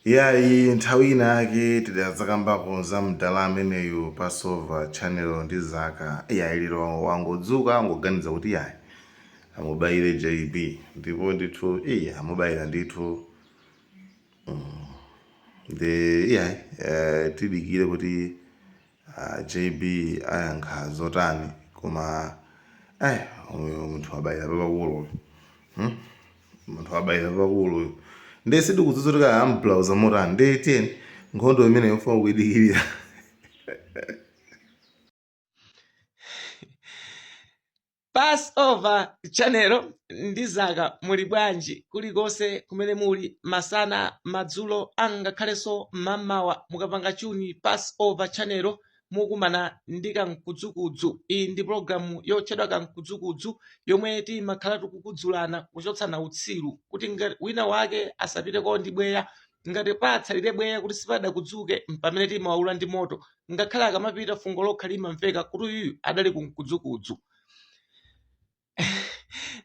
Yayi nthawi inake tidadzakambako za mdala ameneyu Passover channel ndi zaka yayiliro wangodzuka angoganiza kuti yayi amubayire JB ndipo ndithu amubayira ndithu ndi yayi tidikire kuti JB ayankha zotani koma uyo munthu abayira papakulu munthu abayira papakulu ndi sidikudzudza kuti amplauza motani ndi tiyeni nkhondo imene yofuna kuidikirira. Passover channel ndi zaka muli bwanji kulikonse kumene muli masana madzulo angakhalenso mamawa mukapanga chuni Passover channel mukumana ndi Kamkudzukudzu. Iyi ndi programu yotchedwa Kamkudzukudzu yomwe timakhala tikukudzulana kuchotsana utsiru kuti ngati wina wake asapiteko ndi bweya, ngati patsalire bweya kuti sipadakudzuke pamene timawaula ndi moto, ngakhale akamapita fungo lokha limamveka kuti uyuyu adali kumkudzukudzu.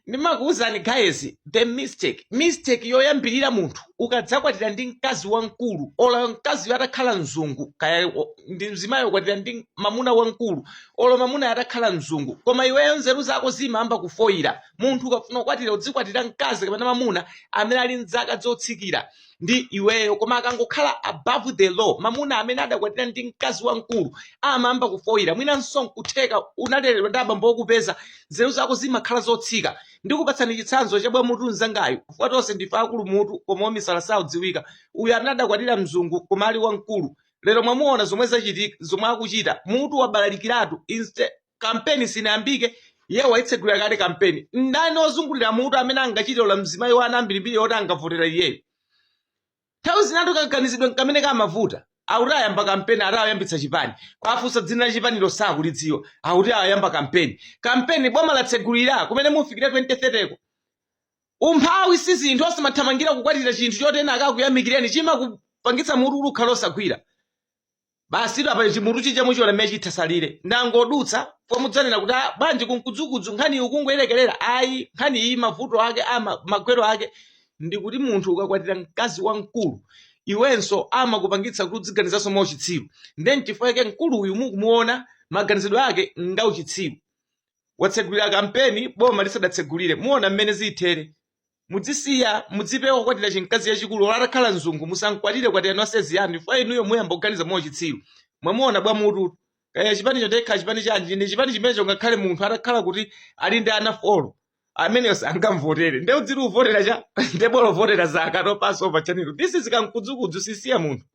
Ndimakuwuzani guys, the mistake yoyambirira munthu ukadzakwatira ndi mkazi wamkulu olo mkazi atakhala mzungu, kaya ndi mzimayi ukwatira ndi mamuna wamkulu olo mamuna atakhala mzungu, koma iweyo nzeru zako zimayamba kufoira. Munthu ukafuna kukwatira udzikwatira mkazi kapena mamuna amene ali mzaka zotsikira ndi iweyo, koma akangokhala above the law, mamuna amene adakwatira ndi mkazi wamkulu amayamba kufoira. Mwinanso nkutheka unaleredwa ndi abambo okupeza, nzeru zako zimakhala zotsika. Ndikupatsani chitsanzo cha bwa mutu mzangayo, chifukwa tonse ndife akulu mutu koma omisala saudziwika. Uyu amene adakwatira mzungu koma ali wamkulu, lero mwamuona zomwe zachitika, zomwe akuchita, mutu wabalalikiratu. Kampeni sinayambike ye waitsegulira kale kampeni. Ndani ozungulira mutu amene angachitira mzimayi wa ana ambirimbiri oti angavotera iyeyo? Nthawi zinatu kaganizidwe kamene kamavuta auti ayamba kampeni ati ayambitsa chipani, kwafunsa dzina la chipaniro sakulidziwa auti ayamba kampeni boma latsegulira kumene mufikire 2030ko. Umphawi si zinthu osamathamangira kukwatira chinthu chotena akakuyamikireni chimakupangitsa mutu ukhala osagwira. Basi ito apa chimutu chija muchiwala chithasalire ndangodutsa pomudzanena kuti bwanji kumkudzukudzu nkhani ukungoyerekerera. Ayi, nkhani iyi mavuto ake magwero ake ndikuti munthu ukakwatira mkazi wamkulu iwenso amakupangitsa kuti udziganizanso mwa uchitsiru. Then chifukwa chake mkulu uyu mukumuona maganizidwe ake nga uchitsiru. Watsegulira kampeni boma lisadatsegulire, muona mmene zithere. Mudzisiya mudzipewa kukwatira chimkazi yachikulu atakhala mzungu, musankwatire kwatira nonsezi yanu chifukwa inuyo muyamba kuganiza mwa uchitsiru. Mwamuona bwa mutu kaya chipani chotekha chipani chanji ndi chipani chimenecho ngakhale munthu atakhala kuti ali ndi ana folo amene sangamvotere nde udziri uvotera cha ndebolo votera zaka to Passover channel. This is Kamkudzukudzu, sisiya munthu.